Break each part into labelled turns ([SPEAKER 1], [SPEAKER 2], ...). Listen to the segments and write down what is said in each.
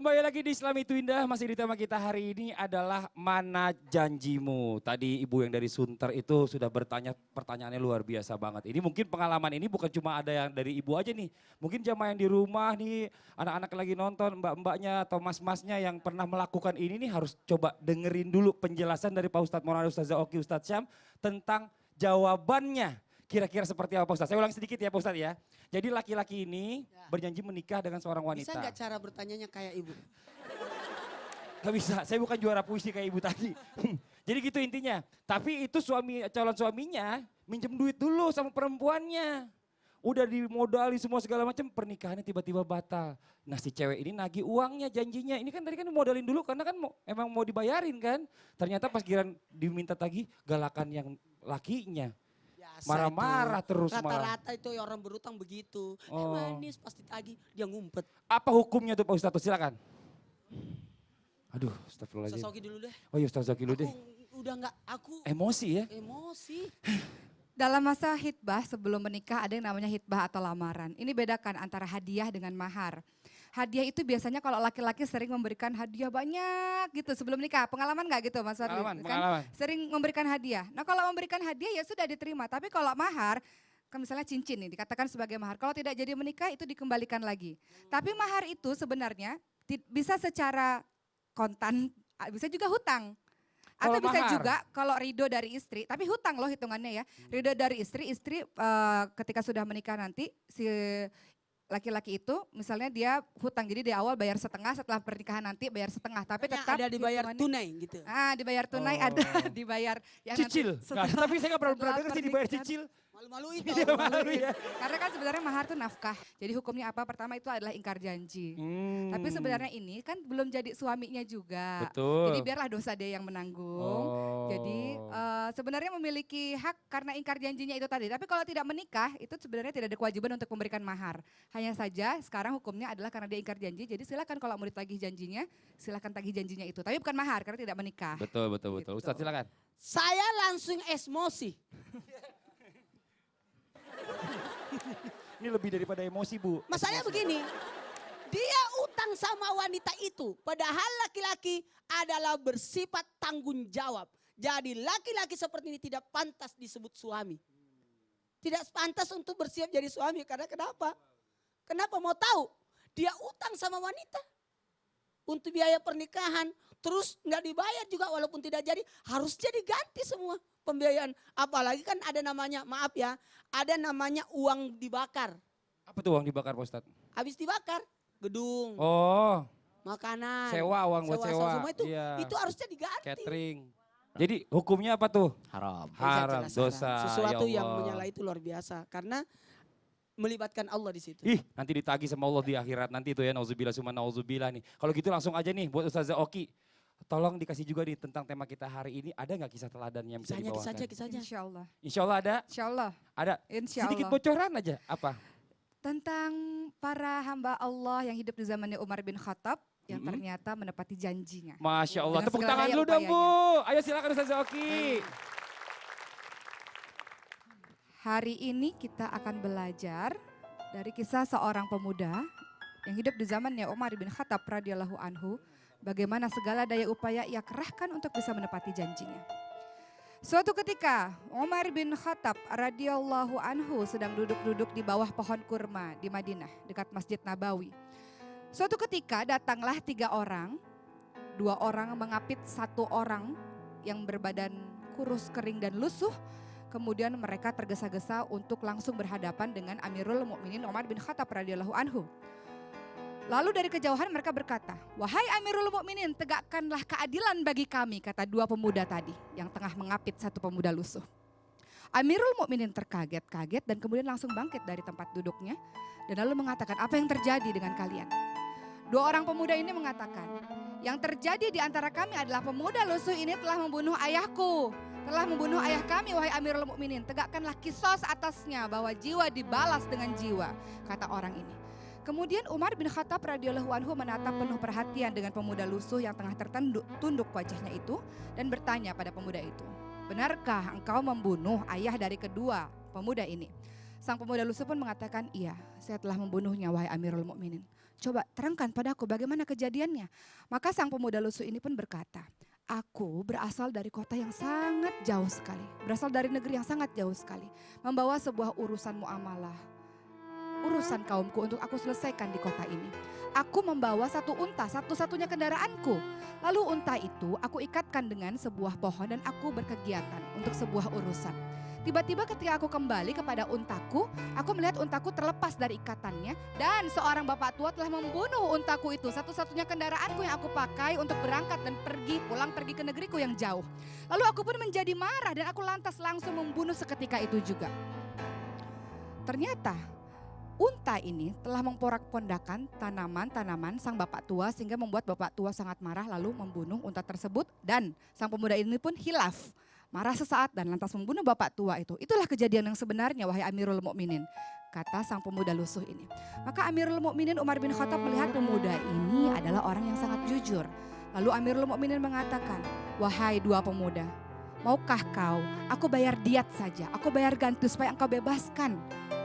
[SPEAKER 1] Kembali lagi di Islam Itu Indah, masih di tema kita hari ini adalah mana janjimu. Tadi ibu yang dari Sunter itu sudah bertanya, pertanyaannya luar biasa banget. Ini mungkin pengalaman ini bukan cuma ada yang dari ibu aja nih. Mungkin jamaah yang di rumah nih, anak-anak lagi nonton, mbak-mbaknya atau mas-masnya yang pernah melakukan ini nih harus coba dengerin dulu penjelasan dari Pak Ustadz Maulana Ustazah Oki Ustadz Syam tentang jawabannya. Kira-kira seperti apa Pak Ustadz? Saya ulang sedikit ya Pak Ustadz ya. Jadi laki-laki ini berjanji menikah dengan seorang wanita.
[SPEAKER 2] Bisa nggak cara bertanyanya kayak ibu?
[SPEAKER 1] Gak bisa, saya bukan juara puisi kayak ibu tadi. Jadi gitu intinya. Tapi itu calon suaminya minjem duit dulu sama perempuannya. Udah dimodali semua segala macam, pernikahannya tiba-tiba batal. Nah si cewek ini nagih uangnya, janjinya. Ini kan tadi kan modalin dulu karena kan emang mau dibayarin kan. Ternyata pas giran diminta tagih, galakan yang lakinya. Marah-marah terus malah.
[SPEAKER 2] Rata-rata itu orang berutang begitu.
[SPEAKER 1] Oh.
[SPEAKER 2] Manis pasti tagih, dia ngumpet.
[SPEAKER 1] Apa hukumnya tuh Pak Ustadz? Silakan. Aduh, astagfirullahaladzim.
[SPEAKER 2] Ustaz Oki dulu deh.
[SPEAKER 1] Oh iya Ustaz Oki dulu deh.
[SPEAKER 2] Udah nggak, aku
[SPEAKER 1] Emosi ya?
[SPEAKER 2] emosi.
[SPEAKER 3] Dalam masa hitbah sebelum menikah ada yang namanya hitbah atau lamaran. Ini bedakan antara hadiah dengan mahar. Hadiah itu biasanya kalau laki-laki sering memberikan hadiah banyak gitu sebelum nikah. Pengalaman nggak gitu Mas Fadli?
[SPEAKER 1] Pengalaman.
[SPEAKER 3] Sering memberikan hadiah. Nah kalau memberikan hadiah ya sudah diterima. Tapi kalau mahar, kan misalnya cincin nih dikatakan sebagai mahar. Kalau tidak jadi menikah itu dikembalikan lagi. Tapi mahar itu sebenarnya bisa secara kontan, bisa juga hutang. Atau
[SPEAKER 1] Kalau
[SPEAKER 3] bisa
[SPEAKER 1] mahar.
[SPEAKER 3] juga kalau ridho dari istri, tapi hutang loh hitungannya ya. Ridho dari istri ketika sudah menikah nanti si laki-laki itu misalnya dia hutang, jadi di awal bayar setengah, setelah pernikahan nanti bayar setengah, tapi tetap
[SPEAKER 2] Ada dibayar
[SPEAKER 3] hitungannya-
[SPEAKER 2] tunai gitu.
[SPEAKER 3] dibayar tunai,
[SPEAKER 1] Oh.
[SPEAKER 3] ada dibayar yang
[SPEAKER 1] Cicil.
[SPEAKER 3] nanti
[SPEAKER 1] Nggak, tapi saya nggak pernah
[SPEAKER 3] setelah
[SPEAKER 1] dengar sih dibayar
[SPEAKER 3] pernikahan.
[SPEAKER 1] cicil.
[SPEAKER 2] Malu-maluin
[SPEAKER 1] Iya
[SPEAKER 2] dong.
[SPEAKER 1] malu ya.
[SPEAKER 3] Karena kan sebenarnya mahar itu nafkah. Jadi hukumnya apa? Pertama itu adalah ingkar janji. Tapi sebenarnya ini kan belum jadi suaminya juga.
[SPEAKER 1] Betul.
[SPEAKER 3] Jadi biarlah dosa dia yang menanggung.
[SPEAKER 1] Oh.
[SPEAKER 3] Jadi sebenarnya memiliki hak karena ingkar janjinya itu tadi. Tapi kalau tidak menikah itu sebenarnya tidak ada kewajiban untuk memberikan mahar. Hanya saja sekarang hukumnya adalah karena dia ingkar janji. Jadi silakan kalau mau ditagih janjinya, silakan tagih janjinya itu. Tapi bukan mahar karena tidak menikah.
[SPEAKER 1] Betul.
[SPEAKER 3] Gitu.
[SPEAKER 1] Ustadz silakan.
[SPEAKER 2] Saya langsung emosi.
[SPEAKER 1] Ini lebih daripada emosi Bu.
[SPEAKER 2] Masalahnya begini, dia utang sama wanita itu, padahal laki-laki adalah bersifat tanggung jawab. Jadi laki-laki seperti ini tidak pantas disebut suami. Tidak pantas untuk bersiap jadi suami, karena kenapa? Kenapa mau tahu? Dia utang sama wanita untuk biaya pernikahan, terus nggak dibayar juga walaupun tidak jadi, harusnya diganti semua pembiayaan. Apalagi kan ada namanya, maaf ya, ada namanya uang dibakar.
[SPEAKER 1] Apa tuh uang dibakar Pak Ustadz?
[SPEAKER 2] Habis dibakar, gedung,
[SPEAKER 1] Oh,
[SPEAKER 2] makanan,
[SPEAKER 1] sewa uang buat sewa.
[SPEAKER 2] semua itu,
[SPEAKER 1] Iya.
[SPEAKER 2] itu harusnya diganti.
[SPEAKER 1] Catering. Jadi hukumnya apa tuh?
[SPEAKER 4] Haram.
[SPEAKER 1] Haram,
[SPEAKER 2] Jelas
[SPEAKER 1] dosa.
[SPEAKER 2] haram. Sesuatu
[SPEAKER 1] ya
[SPEAKER 2] yang
[SPEAKER 1] Allah.
[SPEAKER 2] menyalahi itu luar biasa karena melibatkan Allah di situ.
[SPEAKER 1] Ih, nanti ditagih sama Allah di akhirat nanti itu ya, nauzubillah summa nauzubillah nih. Kalau gitu langsung aja nih buat Ustazah Oki. Tolong dikasih juga nih tentang tema kita hari ini, ada nggak kisah teladan yang bisa
[SPEAKER 2] Kisahnya,
[SPEAKER 1] dibawakan?
[SPEAKER 2] kisahnya.
[SPEAKER 3] Insya Allah.
[SPEAKER 1] Insya Allah ada?
[SPEAKER 3] Insya Allah.
[SPEAKER 1] Ada?
[SPEAKER 3] Insya
[SPEAKER 1] Sedikit
[SPEAKER 3] Allah.
[SPEAKER 1] bocoran aja, apa?
[SPEAKER 3] Tentang para hamba Allah yang hidup di zamannya Umar bin Khattab yang ternyata menepati janjinya.
[SPEAKER 1] Masya Allah,
[SPEAKER 3] Dengan
[SPEAKER 1] tepuk
[SPEAKER 3] segala
[SPEAKER 1] tangan
[SPEAKER 3] daya
[SPEAKER 1] dulu dong Bu.
[SPEAKER 3] upayanya.
[SPEAKER 1] Ayo silakan Ustazah Oki.
[SPEAKER 3] Hari ini kita akan belajar dari kisah seorang pemuda yang hidup di zamannya Umar bin Khattab radhiyallahu anhu, bagaimana segala daya upaya ia kerahkan untuk bisa menepati janjinya. Suatu ketika Umar bin Khattab radhiyallahu anhu sedang duduk-duduk di bawah pohon kurma di Madinah dekat Masjid Nabawi. Suatu ketika datanglah 3 orang, 2 orang mengapit 1 orang yang berbadan kurus, kering dan lusuh. Kemudian mereka tergesa-gesa untuk langsung berhadapan dengan Amirul Mukminin Umar bin Khattab radhiyallahu anhu. Lalu dari kejauhan mereka berkata, "Wahai Amirul Mukminin, tegakkanlah keadilan bagi kami," kata 2 pemuda tadi yang tengah mengapit 1 pemuda lusuh. Amirul Mukminin terkaget-kaget dan kemudian langsung bangkit dari tempat duduknya dan lalu mengatakan, "Apa yang terjadi dengan kalian?" 2 orang pemuda ini mengatakan, "Yang terjadi di antara kami adalah pemuda lusuh ini telah membunuh ayahku, telah membunuh ayah kami, wahai Amirul Mukminin. Tegakkanlah kisos atasnya bahwa jiwa dibalas dengan jiwa," kata orang ini. Kemudian Umar bin Khattab radhiyallahu anhu menatap penuh perhatian dengan pemuda lusuh yang tengah tunduk wajahnya itu dan bertanya pada pemuda itu, "Benarkah engkau membunuh ayah dari kedua pemuda ini?" Sang pemuda lusuh pun mengatakan, "Iya, saya telah membunuhnya wahai Amirul Mukminin." Coba terangkan padaku bagaimana kejadiannya. Maka sang pemuda lusuh ini pun berkata, aku berasal dari kota yang sangat jauh sekali. Berasal dari negeri yang sangat jauh sekali. Membawa sebuah urusan muamalah. Urusan kaumku untuk aku selesaikan di kota ini. Aku membawa satu unta, satu-satunya kendaraanku. Lalu unta itu aku ikatkan dengan sebuah pohon dan aku berkegiatan untuk sebuah urusan. Tiba-tiba ketika aku kembali kepada untaku, aku melihat untaku terlepas dari ikatannya dan seorang bapak tua telah membunuh untaku itu, satu-satunya kendaraanku yang aku pakai untuk berangkat dan pergi ke negeriku yang jauh. Lalu aku pun menjadi marah dan aku lantas langsung membunuh seketika itu juga. Ternyata unta ini telah memporak-pondakan tanaman-tanaman sang bapak tua sehingga membuat bapak tua sangat marah lalu membunuh unta tersebut dan sang pemuda ini pun hilaf. Marah sesaat dan lantas membunuh bapak tua itu. Itulah kejadian yang sebenarnya wahai Amirul Mukminin, kata sang pemuda lusuh ini. Maka Amirul Mukminin Umar bin Khattab melihat pemuda ini adalah orang yang sangat jujur. Lalu Amirul Mukminin mengatakan, wahai dua pemuda, maukah kau aku bayar diat saja, aku bayar ganti supaya engkau bebaskan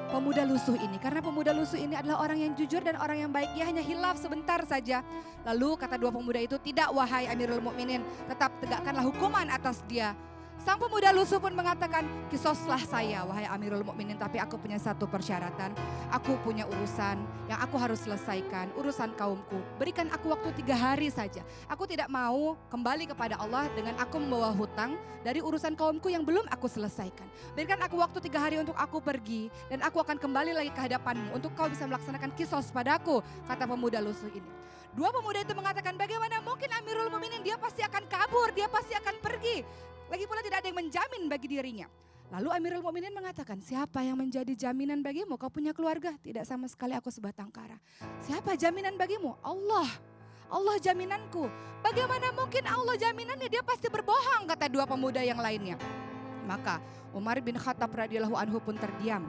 [SPEAKER 3] pemuda lusuh ini. Karena pemuda lusuh ini adalah orang yang jujur dan orang yang baik. Ia hanya hilaf sebentar saja. Lalu kata dua pemuda itu, tidak wahai Amirul Mukminin, tetap tegakkanlah hukuman atas dia. Sang pemuda lusuh pun mengatakan, kisoslah saya wahai Amirul Mukminin, tapi aku punya satu persyaratan. Aku punya urusan yang aku harus selesaikan, urusan kaumku. Berikan aku waktu 3 hari saja. Aku tidak mau kembali kepada Allah dengan aku membawa hutang dari urusan kaumku yang belum aku selesaikan. Berikan aku waktu 3 hari untuk aku pergi dan aku akan kembali lagi ke hadapanmu untuk kau bisa melaksanakan kisos padaku, kata pemuda lusuh ini. Dua pemuda itu mengatakan, bagaimana mungkin Amirul Mukminin, dia pasti akan kabur, dia pasti akan pergi. Lagi pula tidak ada yang menjamin bagi dirinya. Lalu Amirul Mukminin mengatakan, siapa yang menjadi jaminan bagimu? Kau punya keluarga? Tidak sama sekali, aku sebatang kara. Siapa jaminan bagimu? Allah. Allah jaminanku. Bagaimana mungkin Allah jaminannya? Dia pasti berbohong, kata dua pemuda yang lainnya. Maka Umar bin Khattab radhiyallahu anhu pun terdiam,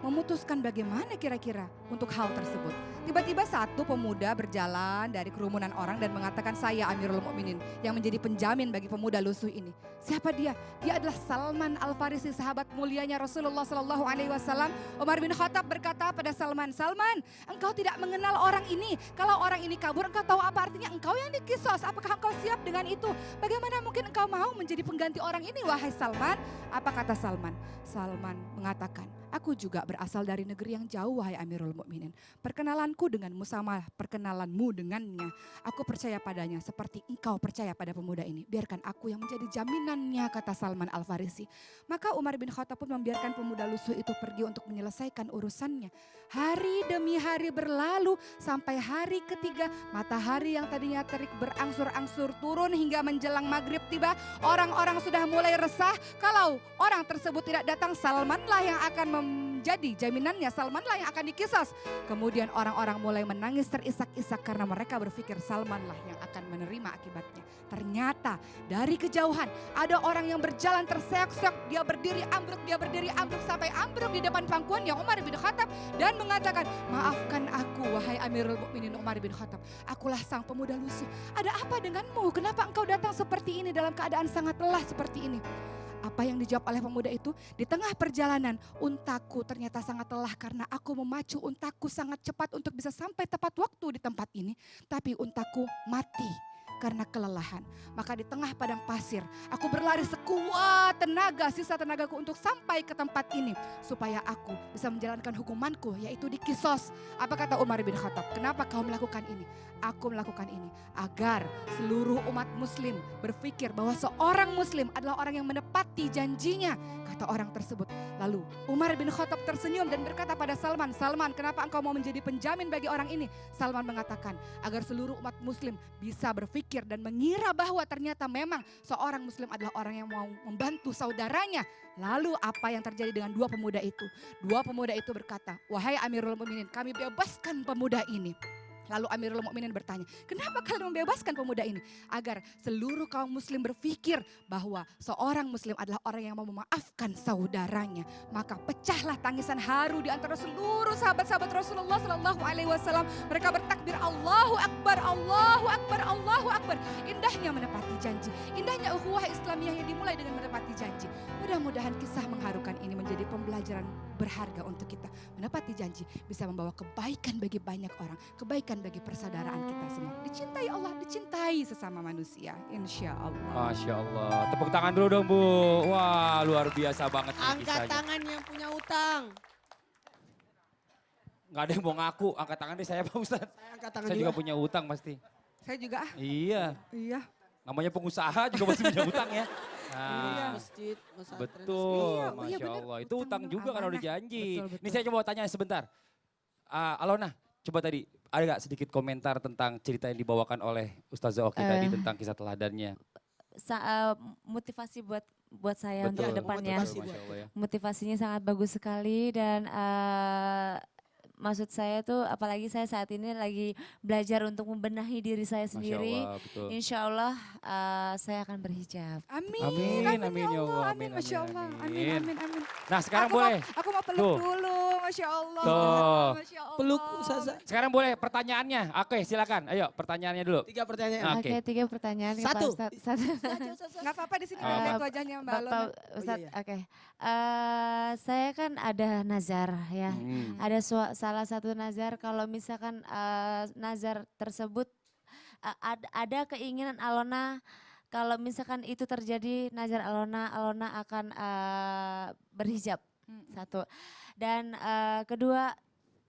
[SPEAKER 3] memutuskan bagaimana kira-kira untuk hal tersebut. Tiba-tiba satu pemuda berjalan dari kerumunan orang dan mengatakan, saya Amirul Mukminin yang menjadi penjamin bagi pemuda lusuh ini. Siapa dia? Dia adalah Salman Al-Farisi, sahabat mulianya Rasulullah SAW. Umar bin Khattab berkata pada Salman, Salman, engkau tidak mengenal orang ini. Kalau orang ini kabur, engkau tahu apa artinya? Engkau yang dikisos. Apakah engkau siap dengan itu? Bagaimana mungkin engkau mau menjadi pengganti orang ini, wahai Salman? Apa kata Salman? Salman mengatakan, aku juga berasal dari negeri yang jauh, wahai Amirul Mukminin. Perkenalanku denganmu sama perkenalanmu dengannya. Aku percaya padanya seperti engkau percaya pada pemuda ini. Biarkan aku yang menjadi jaminannya, kata Salman Al-Farisi. Maka Umar bin Khattab pun membiarkan pemuda lusuh itu pergi untuk menyelesaikan urusannya. Hari demi hari berlalu sampai hari ketiga, matahari yang tadinya terik berangsur-angsur turun hingga menjelang maghrib tiba. Orang-orang sudah mulai resah kalau orang tersebut tidak datang, Salmanlah yang akan menjadi jaminannya, Salmanlah yang akan dikisos. Kemudian orang-orang mulai menangis terisak-isak karena mereka berpikir Salmanlah yang akan menerima akibatnya. Ternyata dari kejauhan ada orang yang berjalan terseok-seok, dia berdiri ambruk sampai ambruk di depan pangkuannya Umar bin Khattab dan mengatakan, maafkan aku wahai Amirul Mukminin Umar bin Khattab, akulah sang pemuda lusuh. Ada apa denganmu? Kenapa engkau datang seperti ini dalam keadaan sangat lelah seperti ini? Apa yang dijawab oleh pemuda itu? Di tengah perjalanan, untaku ternyata sangat lelah karena aku memacu untaku sangat cepat untuk bisa sampai tepat waktu di tempat ini. Tapi untaku mati karena kelelahan. Maka di tengah padang pasir, aku berlari sekuat tenaga, sisa tenagaku untuk sampai ke tempat ini. Supaya aku bisa menjalankan hukumanku, yaitu dikisos. Apa kata Umar bin Khattab? Kenapa kau melakukan ini? Aku melakukan ini agar seluruh umat muslim berpikir bahwa seorang muslim adalah orang yang menepati janjinya, kata orang tersebut. Lalu Umar bin Khattab tersenyum dan berkata pada Salman, Salman, kenapa engkau mau menjadi penjamin bagi orang ini? Salman mengatakan, agar seluruh umat muslim bisa berpikir dan mengira bahwa ternyata memang seorang muslim adalah orang yang mau membantu saudaranya. Lalu apa yang terjadi dengan dua pemuda itu? Dua pemuda itu berkata, wahai Amirul Mukminin, kami bebaskan pemuda ini. Lalu Amirul Mukminin bertanya, kenapa kalian membebaskan pemuda ini? Agar seluruh kaum muslim berpikir bahwa seorang muslim adalah orang yang mau memaafkan saudaranya. Maka pecahlah tangisan haru di antara seluruh sahabat-sahabat Rasulullah SAW. Mereka bertakbir, Allahu Akbar, Allahu Akbar, Allahu Akbar. Indahnya menepati janji, indahnya ukhuwah Islamiyah yang dimulai dengan menepati janji. Mudah-mudahan kisah mengharukan ini menjadi pembelajaran berharga untuk kita. Menepati janji bisa membawa kebaikan bagi banyak orang. Kebaikan bagi persaudaraan kita semua. Dicintai Allah, dicintai sesama manusia. Insya Allah.
[SPEAKER 1] Masya Allah. Tepuk tangan dulu dong Bu. Wah luar biasa banget nih
[SPEAKER 2] Angkat
[SPEAKER 1] kisahnya.
[SPEAKER 2] tangan yang punya utang.
[SPEAKER 1] Nggak ada yang mau ngaku, angkat tangan deh saya Pak Ustadz.
[SPEAKER 2] Saya angkat tangan
[SPEAKER 1] Saya
[SPEAKER 2] juga.
[SPEAKER 1] juga punya utang pasti.
[SPEAKER 3] Saya juga
[SPEAKER 1] Iya,
[SPEAKER 3] iya.
[SPEAKER 1] namanya pengusaha juga pasti punya utang ya.
[SPEAKER 2] Iya.
[SPEAKER 1] Nah,
[SPEAKER 2] Masjid, pesantren.
[SPEAKER 1] betul,
[SPEAKER 3] Iya,
[SPEAKER 1] Masya
[SPEAKER 3] benar.
[SPEAKER 1] Allah. Itu
[SPEAKER 3] Utang
[SPEAKER 1] utang juga kan udah
[SPEAKER 3] amanah.
[SPEAKER 1] janji.
[SPEAKER 3] Betul, betul.
[SPEAKER 1] Ini saya coba tanya sebentar. Alona, coba tadi ada gak sedikit komentar tentang cerita yang dibawakan oleh Ustazah Oki tadi tentang kisah teladannya?
[SPEAKER 4] Motivasi buat saya untuk
[SPEAKER 1] Betul,
[SPEAKER 4] kedepannya.
[SPEAKER 2] motivasi.
[SPEAKER 1] Masya Allah ya.
[SPEAKER 4] Motivasinya sangat bagus sekali dan maksud saya tuh apalagi saya saat ini lagi belajar untuk membenahi diri saya
[SPEAKER 1] Masya
[SPEAKER 4] sendiri.
[SPEAKER 1] Allah, betul.
[SPEAKER 4] Insya Allah saya akan berhijab.
[SPEAKER 3] Amin,
[SPEAKER 1] Amin, amin,
[SPEAKER 3] ya
[SPEAKER 1] ya
[SPEAKER 3] Allah,
[SPEAKER 1] Allah,
[SPEAKER 3] amin,
[SPEAKER 1] amin,
[SPEAKER 3] Masya
[SPEAKER 1] amin,
[SPEAKER 3] Allah,
[SPEAKER 1] amin.
[SPEAKER 3] amin, amin, amin.
[SPEAKER 1] Nah sekarang
[SPEAKER 3] Aku
[SPEAKER 1] boleh,
[SPEAKER 3] Aku mau peluk
[SPEAKER 1] Tuh.
[SPEAKER 3] dulu, Masya Allah.
[SPEAKER 1] Tuh.
[SPEAKER 3] Masya Allah.
[SPEAKER 2] Peluk Ustazah.
[SPEAKER 1] sekarang boleh pertanyaannya. Oke silakan, ayo pertanyaannya dulu.
[SPEAKER 2] 3 pertanyaan.
[SPEAKER 1] Ah.
[SPEAKER 4] Oke,
[SPEAKER 1] Oke.
[SPEAKER 4] 3 pertanyaan ke Pak
[SPEAKER 2] Satu.
[SPEAKER 4] Ustadz. Satu.
[SPEAKER 3] Nggak apa-apa di sini
[SPEAKER 1] Ah.
[SPEAKER 3] ada lihat wajahnya Mbak Alona.
[SPEAKER 4] Bapak Ustadz,
[SPEAKER 2] iya.
[SPEAKER 4] oke. Saya kan ada nazar ya.
[SPEAKER 1] Hmm.
[SPEAKER 4] Ada salah satu nazar kalau misalkan nazar tersebut ada keinginan Alona kalau misalkan itu terjadi nazar Alona akan berhijab. Satu. Dan kedua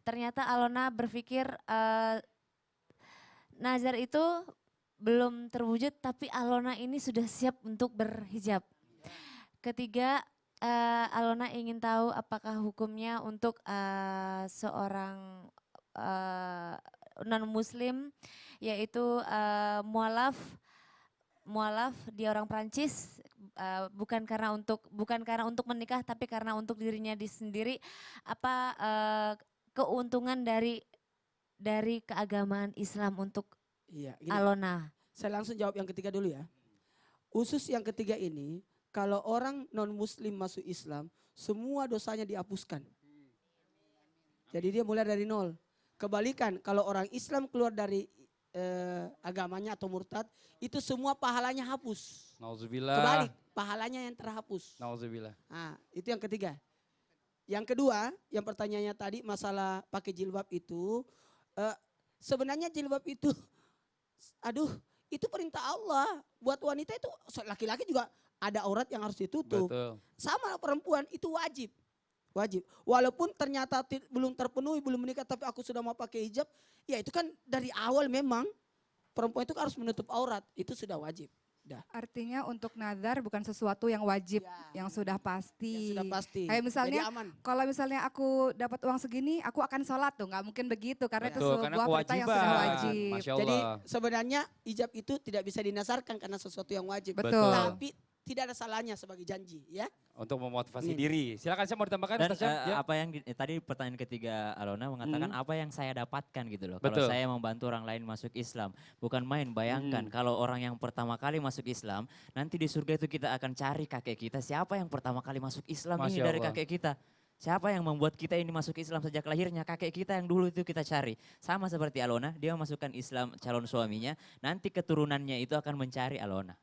[SPEAKER 4] ternyata Alona berpikir nazar itu belum terwujud tapi Alona ini sudah siap untuk berhijab. Ketiga, Alona ingin tahu apakah hukumnya untuk seorang non-muslim yaitu mualaf dia orang Prancis bukan karena untuk menikah tapi karena untuk dirinya sendiri apa keuntungan dari keagamaan Islam untuk
[SPEAKER 2] Iya, gini.
[SPEAKER 4] Alona.
[SPEAKER 2] Saya langsung jawab yang ketiga dulu ya. Usus yang ketiga ini, kalau orang non-muslim masuk Islam, semua dosanya dihapuskan. Jadi dia mulai dari nol. Kebalikan, kalau orang Islam keluar dari agamanya atau murtad, itu semua pahalanya hapus.
[SPEAKER 1] Nauzubillah.
[SPEAKER 2] Kebalik, pahalanya yang terhapus.
[SPEAKER 1] Nauzubillah.
[SPEAKER 2] Nah, itu yang ketiga. Yang kedua, yang pertanyaannya tadi masalah pakai jilbab itu, sebenarnya jilbab itu, aduh, itu perintah Allah. Buat wanita itu, laki-laki juga ada aurat yang harus ditutup.
[SPEAKER 1] Betul.
[SPEAKER 2] Sama perempuan itu wajib. Wajib. Walaupun ternyata belum terpenuhi, belum menikah tapi aku sudah mau pakai hijab. Ya itu kan dari awal memang perempuan itu harus menutup aurat. Itu sudah wajib. Dah.
[SPEAKER 3] Artinya untuk nazar bukan sesuatu yang wajib,
[SPEAKER 2] Ya.
[SPEAKER 3] yang sudah pasti.
[SPEAKER 2] Ya sudah pasti.
[SPEAKER 3] Kayak misalnya,
[SPEAKER 2] Jadi aman.
[SPEAKER 3] kalau misalnya aku dapat uang segini, aku akan sholat tuh, nggak mungkin begitu karena itu
[SPEAKER 1] Betul, karena
[SPEAKER 3] sebuah perintah yang sudah
[SPEAKER 1] kewajiban.
[SPEAKER 3] wajib.
[SPEAKER 1] Masya
[SPEAKER 2] Jadi
[SPEAKER 1] Allah.
[SPEAKER 2] sebenarnya hijab itu tidak bisa dinasarkan karena sesuatu yang wajib.
[SPEAKER 3] Betul.
[SPEAKER 2] Tapi tidak ada salahnya sebagai janji ya.
[SPEAKER 1] Untuk memotivasi
[SPEAKER 2] Ini.
[SPEAKER 1] diri. Silakan saya mau ditambahkan
[SPEAKER 5] Dan
[SPEAKER 1] Ustaz Syam. Ya.
[SPEAKER 5] apa yang tadi pertanyaan ketiga Alona mengatakan apa yang saya dapatkan gitu loh.
[SPEAKER 1] Betul.
[SPEAKER 5] Kalau saya membantu orang lain masuk Islam. Bukan main, bayangkan kalau orang yang pertama kali masuk Islam, nanti di surga itu kita akan cari kakek kita. Siapa yang pertama kali masuk Islam ini
[SPEAKER 1] Masya
[SPEAKER 5] dari
[SPEAKER 1] Allah.
[SPEAKER 5] kakek kita. Siapa yang membuat kita ini masuk Islam sejak lahirnya? Kakek kita yang dulu itu kita cari. Sama seperti Alona, dia masukkan Islam calon suaminya. Nanti keturunannya itu akan mencari Alona.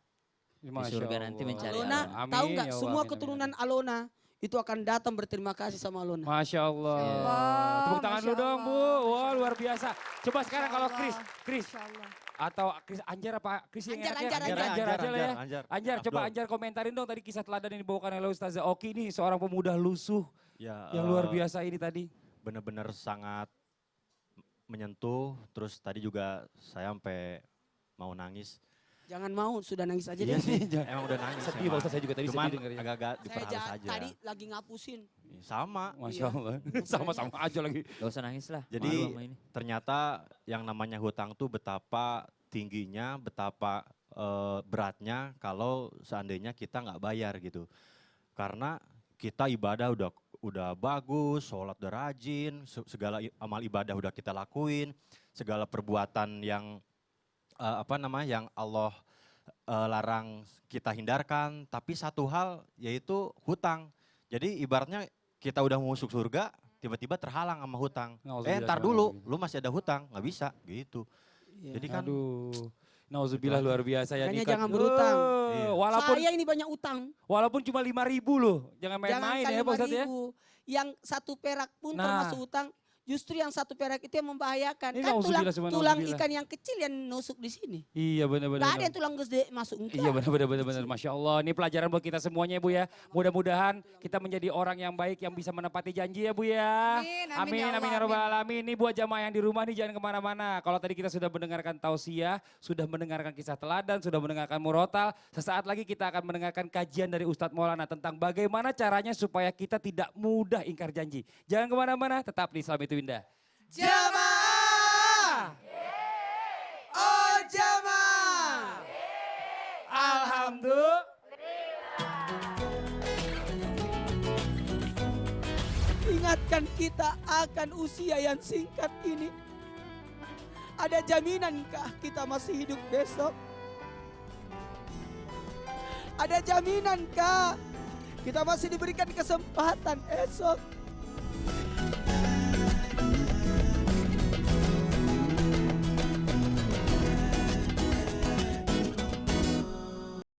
[SPEAKER 1] Masya
[SPEAKER 5] surga nanti
[SPEAKER 1] Allah.
[SPEAKER 5] mencari
[SPEAKER 2] Alona,
[SPEAKER 1] Amin,
[SPEAKER 2] tahu nggak
[SPEAKER 1] ya Allah,
[SPEAKER 2] semua
[SPEAKER 1] amin, amin,
[SPEAKER 2] keturunan
[SPEAKER 1] amin.
[SPEAKER 2] Alona itu akan datang berterima kasih sama Alona.
[SPEAKER 1] Masya Allah.
[SPEAKER 3] Allah,
[SPEAKER 1] Tepuk tangan
[SPEAKER 3] Masya
[SPEAKER 1] dulu dong Bu.
[SPEAKER 3] Allah.
[SPEAKER 1] Wah luar biasa. Coba sekarang kalau Kris,
[SPEAKER 3] Masya Allah.
[SPEAKER 1] atau Kris Anjar apa Kris yang
[SPEAKER 2] Anjar,
[SPEAKER 1] enaknya?
[SPEAKER 2] Anjar,
[SPEAKER 1] Anjar aja lah ya. Anjar, coba
[SPEAKER 6] Afdol.
[SPEAKER 1] Anjar komentarin dong tadi kisah teladan yang dibawakan oleh Ustazah Oki nih, seorang pemuda lusuh
[SPEAKER 6] Ya,
[SPEAKER 1] yang luar biasa ini tadi.
[SPEAKER 6] Benar-benar sangat menyentuh. Terus tadi juga saya sampai mau nangis.
[SPEAKER 2] Jangan mau, sudah nangis aja
[SPEAKER 6] Iya
[SPEAKER 2] deh.
[SPEAKER 6] sih, emang udah nangis.
[SPEAKER 1] Sedih
[SPEAKER 6] emang.
[SPEAKER 1] Pak Ustaz, saya juga tadi
[SPEAKER 6] Cuman
[SPEAKER 1] sedih dengarnya.
[SPEAKER 6] agak-agak
[SPEAKER 2] Saya
[SPEAKER 6] diperhalus aja.
[SPEAKER 2] tadi lagi ngapusin.
[SPEAKER 6] Sama.
[SPEAKER 1] Masya
[SPEAKER 2] Iya.
[SPEAKER 1] Allah. Sama-sama aja lagi.
[SPEAKER 5] Gak usah nangis lah.
[SPEAKER 6] Jadi
[SPEAKER 5] malu sama ini.
[SPEAKER 6] ternyata yang namanya hutang tuh betapa tingginya, betapa beratnya kalau seandainya kita nggak bayar gitu. Karena kita ibadah udah bagus, sholat udah rajin, segala amal ibadah udah kita lakuin, segala perbuatan yang yang Allah larang kita hindarkan, tapi satu hal yaitu hutang. Jadi ibaratnya kita udah mau masuk surga, tiba-tiba terhalang sama hutang.
[SPEAKER 1] Nauzubillah,
[SPEAKER 6] Ntar dulu, lu masih ada hutang, nggak bisa gitu.
[SPEAKER 2] Iya.
[SPEAKER 6] Jadi kan
[SPEAKER 1] Aduh. Nauzubillah, luar biasa ya.
[SPEAKER 2] Makanya
[SPEAKER 1] Ini kan-
[SPEAKER 2] jangan berutang.
[SPEAKER 6] Iya.
[SPEAKER 1] Walaupun
[SPEAKER 2] Saya ini banyak utang.
[SPEAKER 1] walaupun cuma 5.000 loh. Jangan main-main
[SPEAKER 2] Jangan
[SPEAKER 1] ya Pak Ustadz ya.
[SPEAKER 2] 5.000. Yang 1 perak pun
[SPEAKER 1] Nah.
[SPEAKER 2] termasuk utang. Justru yang 1 perak itu yang membahayakan.
[SPEAKER 1] Ini
[SPEAKER 2] Kan tulang,
[SPEAKER 1] nauzubillah, semua
[SPEAKER 2] tulang
[SPEAKER 1] nauzubillah.
[SPEAKER 2] ikan yang kecil yang nusuk di sini.
[SPEAKER 1] Iya benar-benar.
[SPEAKER 2] Gak ada yang tulang gede masuk. Enggak.
[SPEAKER 1] Iya benar-benar. Masya Allah, ini pelajaran buat kita semuanya ya Bu ya. Mudah-mudahan kita menjadi orang yang baik yang bisa menepati janji ya Bu ya.
[SPEAKER 3] Amin, amin, ya
[SPEAKER 1] Amin,
[SPEAKER 3] Allah,
[SPEAKER 1] amin ya rabbal alamin. Ini buat jamaah yang di rumah nih jangan kemana-mana. Kalau tadi kita sudah mendengarkan tausiah, sudah mendengarkan kisah teladan, sudah mendengarkan murotal. Sesaat lagi kita akan mendengarkan kajian dari Ustadz Maulana tentang bagaimana caranya supaya kita tidak mudah ingkar janji. Jangan kemana-mana, tetap di Islam itu Indah.
[SPEAKER 2] Jamaah. Oh jamaah.
[SPEAKER 1] Alhamdulillah.
[SPEAKER 2] Ingatkan kita akan usia yang singkat ini. Ada jaminankah kita masih hidup besok? Ada jaminankah kita masih diberikan kesempatan esok?